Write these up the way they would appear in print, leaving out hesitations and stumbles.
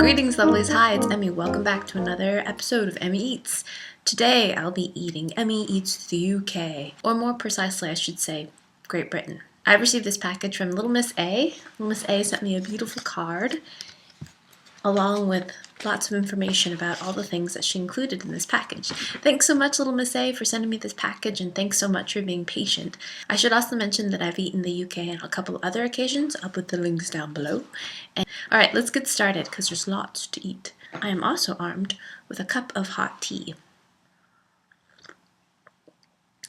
Greetings lovelies, hi, it's Emmy. Welcome back to another episode of Emmy Eats. Today I'll be eating Emmy Eats the U.K, or more precisely I should say, Great Britain. I received this package from Little Miss A. Little Miss A sent me a beautiful card along with lots of information about all the things that she included in this package. Thanks so much, Little Miss A, for sending me this package, and thanks so much for being patient. I should also mention that I've eaten the U.K on a couple other occasions. I'll put the links down below. Alright, let's get started because there's lots to eat. I am also armed with a cup of hot tea,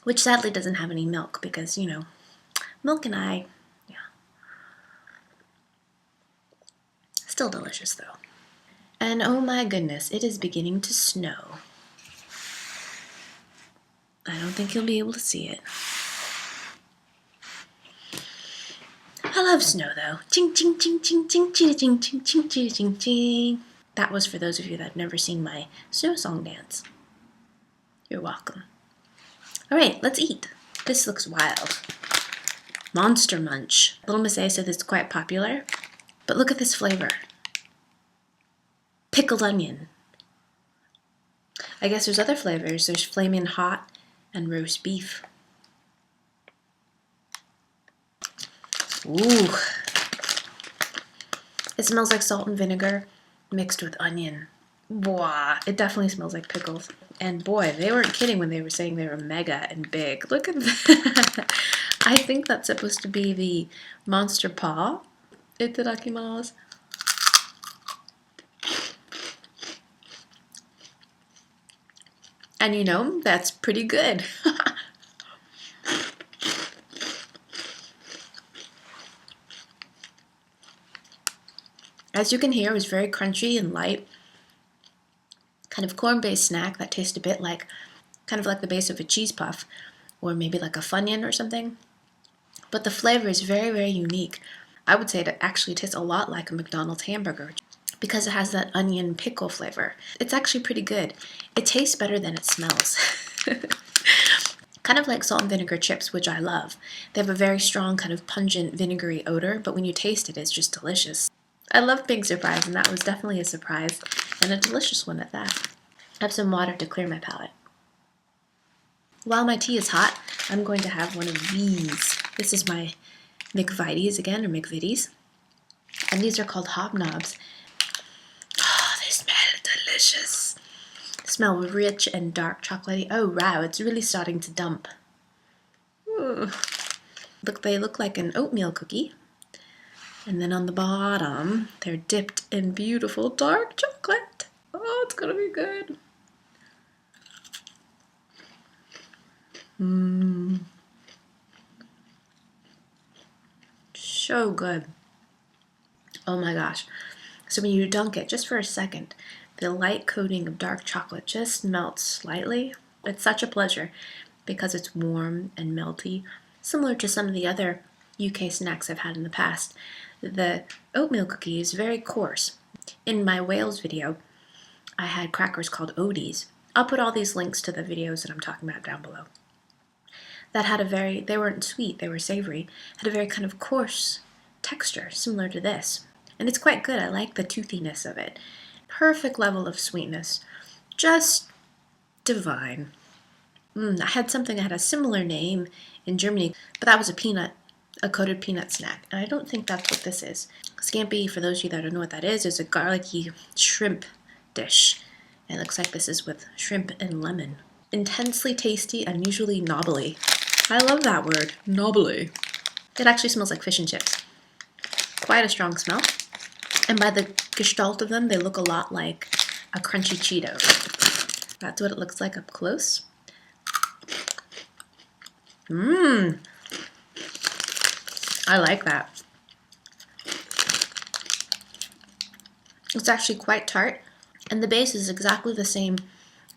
which sadly doesn't have any milk because, you know, milk and I, yeah. Still delicious though. And oh my goodness, it is beginning to snow. I don't think you'll be able to see it. I love snow though. Ching ching ching ching ching ching ching ching ching ching ching ching. That was for those of you that have never seen my snow song dance. You're welcome. Alright, let's eat. This looks wild. Monster Munch. Little Miss A said it's quite popular, but look at this flavor. Pickled onion. I guess there's other flavors. There's flaming hot and roast beef. Ooh. It smells like salt and vinegar mixed with onion. Wow, it definitely smells like pickles. And boy, they weren't kidding when they were saying they were mega and big. Look at that. I think that's supposed to be the monster paw. Itadakimasu. And you know, that's pretty good. As you can hear, it was very crunchy and light. Kind of corn-based snack that tastes a bit like, kind of like the base of a cheese puff, or maybe like a Funyun or something. But the flavor is very, very unique. I would say it actually tastes a lot like a McDonald's hamburger because it has that onion pickle flavor. It's actually pretty good. It tastes better than it smells. Kind of like salt and vinegar chips, which I love. They have a very strong kind of pungent vinegary odor, but when you taste it, it's just delicious. I love being surprised, and that was definitely a surprise, and a delicious one at that. I have some water to clear my palate. While my tea is hot, I'm going to have one of these. This is my McVities again, or McVities. And these are called Hobnobs. Oh, they smell delicious. They smell rich and dark chocolatey. Oh wow, it's really starting to dump. Ooh. Look, they look like an oatmeal cookie. And then on the bottom, they're dipped in beautiful dark chocolate. Oh, it's gonna be good. Mmm. So good. Oh my gosh. So when you dunk it, just for a second, the light coating of dark chocolate just melts slightly. It's such a pleasure because it's warm and melty, similar to some of the other UK snacks I've had in the past. The oatmeal cookie is very coarse. In my Wales video, I had crackers called Oaties. I'll put all these links to the videos that I'm talking about down below. That had they weren't sweet, they were savory, had a very kind of coarse texture, similar to this. And it's quite good, I like the toothiness of it. Perfect level of sweetness. Just divine. I had something that had a similar name in Germany, but that was a coated peanut snack, and I don't think that's what this is. Scampi, for those of you that don't know what that is a garlicky shrimp dish. And it looks like this is with shrimp and lemon. Intensely tasty, unusually knobbly. I love that word, knobbly. It actually smells like fish and chips. Quite a strong smell. And by the gestalt of them, they look a lot like a crunchy Cheeto. That's what it looks like up close. Mmm. I like that. It's actually quite tart, and the base is exactly the same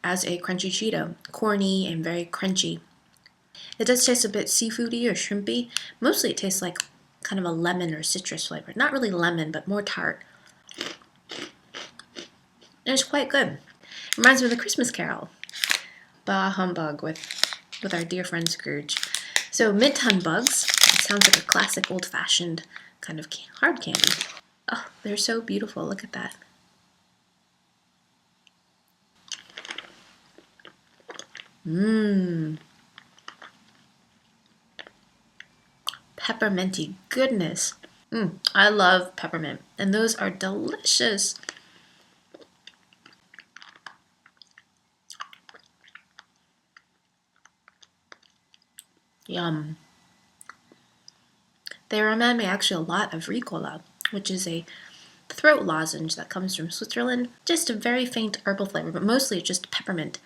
as a crunchy Cheeto, corny and very crunchy. It does taste a bit seafoody or shrimpy. Mostly it tastes like kind of a lemon or citrus flavor. Not really lemon, but more tart. And it's quite good. It reminds me of the Christmas Carol. Bah humbug with our dear friend Scrooge. So mint Humbugs. It sounds like a classic old-fashioned kind of hard candy. Oh, they're so beautiful. Look at that. Mmm. Pepperminty goodness. I love peppermint, and those are delicious. Yum. They remind me actually a lot of Ricola, which is a throat lozenge that comes from Switzerland. Just a very faint herbal flavor, but mostly it's just peppermint.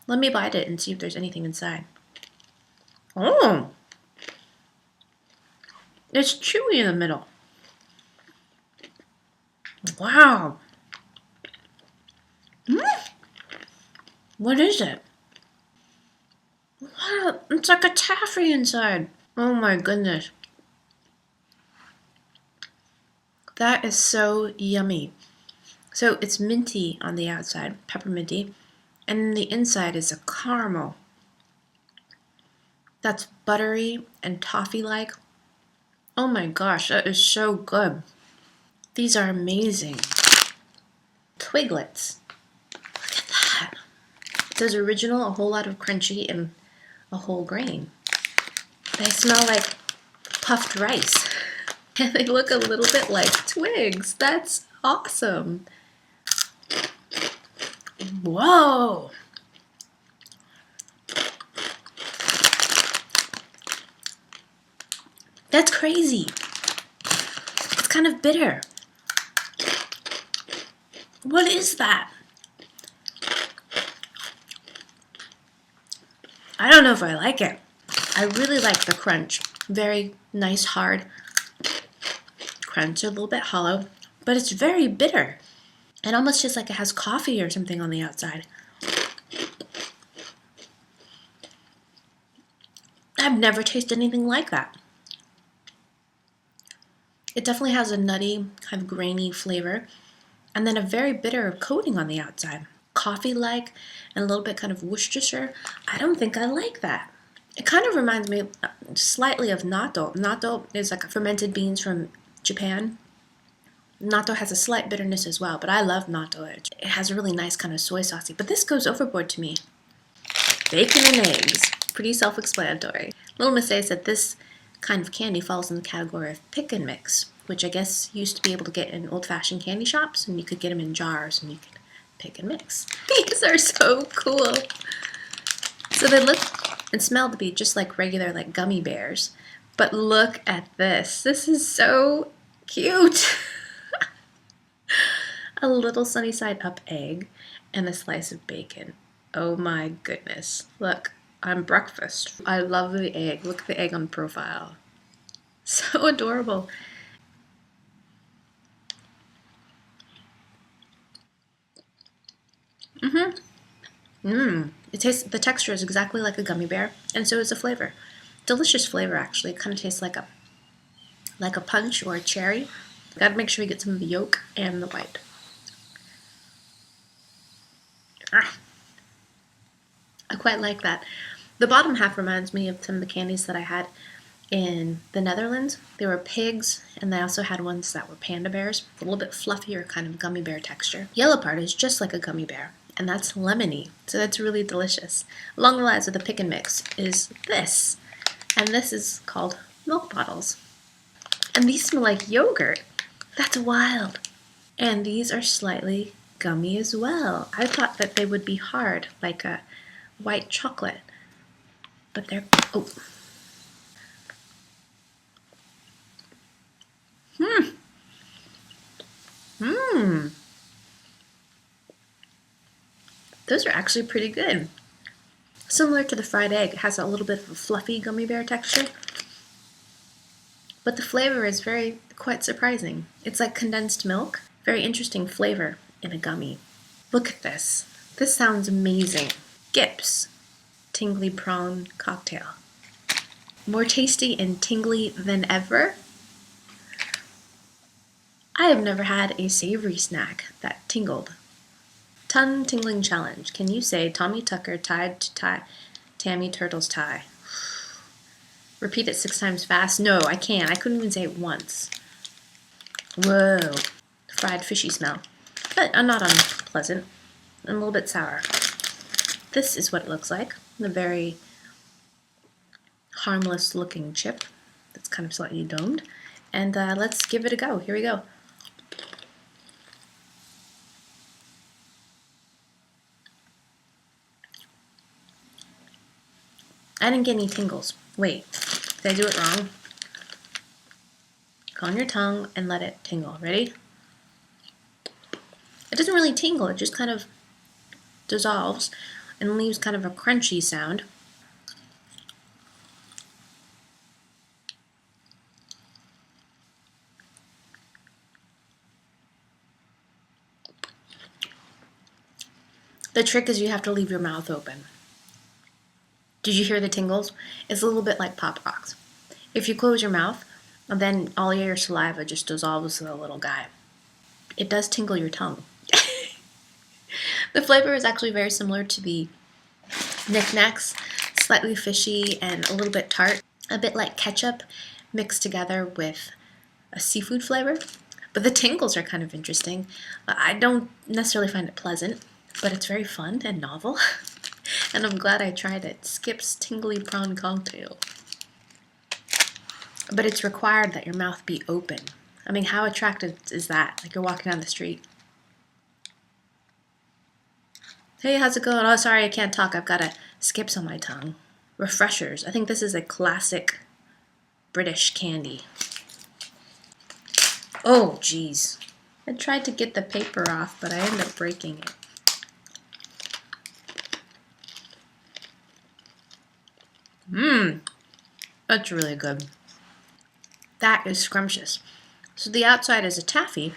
Let me bite it and see if there's anything inside. Oh! It's chewy in the middle. Wow! What is it? Wow, it's like a taffy inside. Oh my goodness. That is so yummy. So it's minty on the outside, pepperminty, and the inside is a caramel. That's buttery and toffee-like. Oh my gosh, that is so good. These are amazing. Twiglets. Look at that. It says original, a whole lot of crunchy, and a whole grain. They smell like puffed rice. And they look a little bit like twigs. That's awesome. Whoa. That's crazy. It's kind of bitter. What is that? I don't know if I like it. I really like the crunch. Very nice, hard crunch, a little bit hollow, but it's very bitter. It almost tastes like it has coffee or something on the outside. I've never tasted anything like that. It definitely has a nutty, kind of grainy flavor, and then a very bitter coating on the outside. Coffee-like, and a little bit kind of Worcestershire. I don't think I like that. It kind of reminds me slightly of natto. Natto is like fermented beans from Japan. Natto has a slight bitterness as well, but I love natto. It has a really nice kind of soy saucy, but this goes overboard to me. Bacon and eggs. Pretty self-explanatory. Little Miss A said this kind of candy falls in the category of pick and mix, which I guess used to be able to get in old-fashioned candy shops, and you could get them in jars, and you could pick and mix. These are so cool. So they look and smell to be just like regular like gummy bears, but look at this. This is so cute. A little sunny side up egg and a slice of bacon. Oh my goodness. Look, I'm breakfast. I love the egg. Look at the egg on profile. So adorable. It tastes, the texture is exactly like a gummy bear, and so is the flavor. Delicious flavor actually. It kind of tastes like a punch or a cherry. Gotta make sure we get some of the yolk and the white. I quite like that. The bottom half reminds me of some of the candies that I had in the Netherlands. They were pigs, and they also had ones that were panda bears, a little bit fluffier kind of gummy bear texture. The yellow part is just like a gummy bear, and that's lemony, so that's really delicious. Along the lines of the pick and mix is this, and this is called milk bottles. And these smell like yogurt. That's wild. And these are slightly gummy as well. I thought that they would be hard, like a white chocolate, but they're, oh. Those are actually pretty good. Similar to the fried egg, it has a little bit of a fluffy gummy bear texture, but the flavor is quite surprising. It's like condensed milk. Very interesting flavor in a gummy. Look at this. This sounds amazing. Gips, tingly prawn cocktail. More tasty and tingly than ever. I have never had a savory snack that tingled. Tongue tingling challenge. Can you say Tommy Tucker tied to tie Tammy Turtle's tie? Repeat it 6 times fast. No, I can't. I couldn't even say it once. Whoa. Fried fishy smell. But not unpleasant. And a little bit sour. This is what it looks like. a very harmless looking chip that's kind of slightly domed. And let's give it a go. Here we go. I didn't get any tingles. Wait, did I do it wrong? Go on your tongue and let it tingle. Ready? It doesn't really tingle, it just kind of dissolves and leaves kind of a crunchy sound. The trick is you have to leave your mouth open. Did you hear the tingles? It's a little bit like Pop Rocks. If you close your mouth, then all your saliva just dissolves to the little guy. It does tingle your tongue. The flavor is actually very similar to the Nacs, slightly fishy and a little bit tart, a bit like ketchup mixed together with a seafood flavor. But the tingles are kind of interesting. I don't necessarily find it pleasant, but it's very fun and novel. And I'm glad I tried it. Skip's Tingly Prawn Cocktail. But it's required that your mouth be open. I mean, how attractive is that? Like you're walking down the street. Hey, how's it going? Oh, sorry, I can't talk. I've got a Skips on my tongue. Refreshers. I think this is a classic British candy. Oh, geez. I tried to get the paper off, but I ended up breaking it. Mmm. That's really good. That is scrumptious. So the outside is a taffy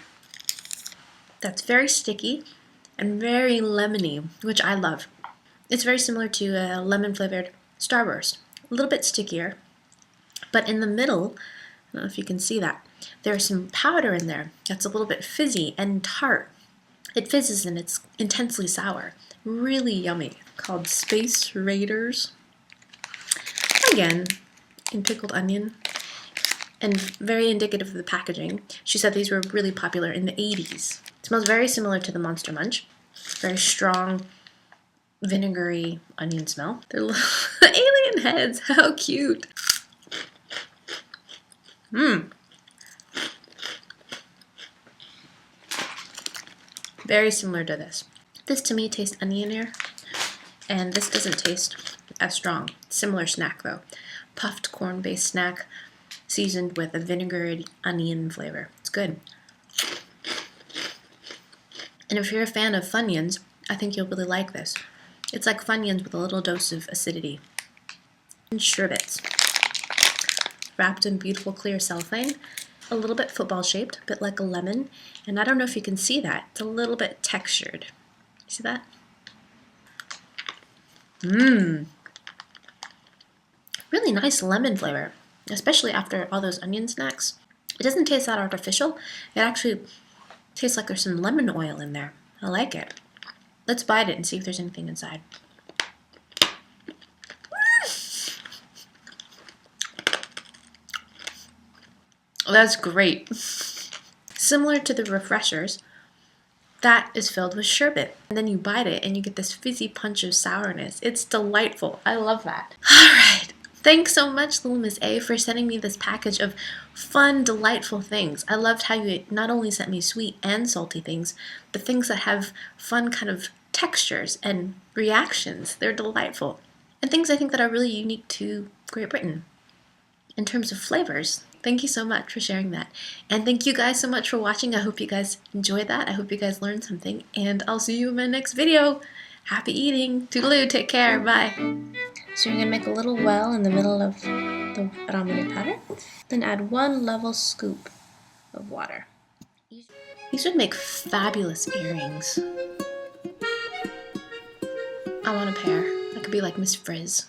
that's very sticky and very lemony, which I love. It's very similar to a lemon-flavored Starburst. A little bit stickier, but in the middle, I don't know if you can see that, there's some powder in there that's a little bit fizzy and tart. It fizzes and it's intensely sour. Really yummy. Called Space Raiders. Again, in pickled onion. And very indicative of the packaging. She said these were really popular in the 80s. It smells very similar to the Monster Munch. Very strong, vinegary onion smell. They're little alien heads. How cute. Mmm. Very similar to this. This to me tastes onionier, and this doesn't taste as strong. Similar snack though. Puffed corn-based snack, seasoned with a vinegary onion flavor. It's good. And if you're a fan of Funyuns, I think you'll really like this. It's like Funyuns with a little dose of acidity. And Sherbets. Wrapped in beautiful clear cellophane. A little bit football shaped, a bit like a lemon. And I don't know if you can see that. It's a little bit textured. See that? Mmm. Really nice lemon flavor, especially after all those onion snacks. It doesn't taste that artificial. It actually tastes like there's some lemon oil in there. I like it. Let's bite it and see if there's anything inside. Oh, that's great. Similar to the refreshers, that is filled with sherbet. And then you bite it and you get this fizzy punch of sourness. It's delightful. I love that. All right. Thanks so much, Little Miss A, for sending me this package of fun, delightful things. I loved how you not only sent me sweet and salty things, but things that have fun kind of textures and reactions. They're delightful. And things I think that are really unique to Great Britain in terms of flavors. Thank you so much for sharing that. And thank you guys so much for watching. I hope you guys enjoyed that. I hope you guys learned something. And I'll see you in my next video. Happy eating. Toodaloo. Take care. Bye. So you're going to make a little well in the middle of the ramen powder. Then add 1 level scoop of water. These would make fabulous earrings. I want a pair. I could be like Miss Frizz.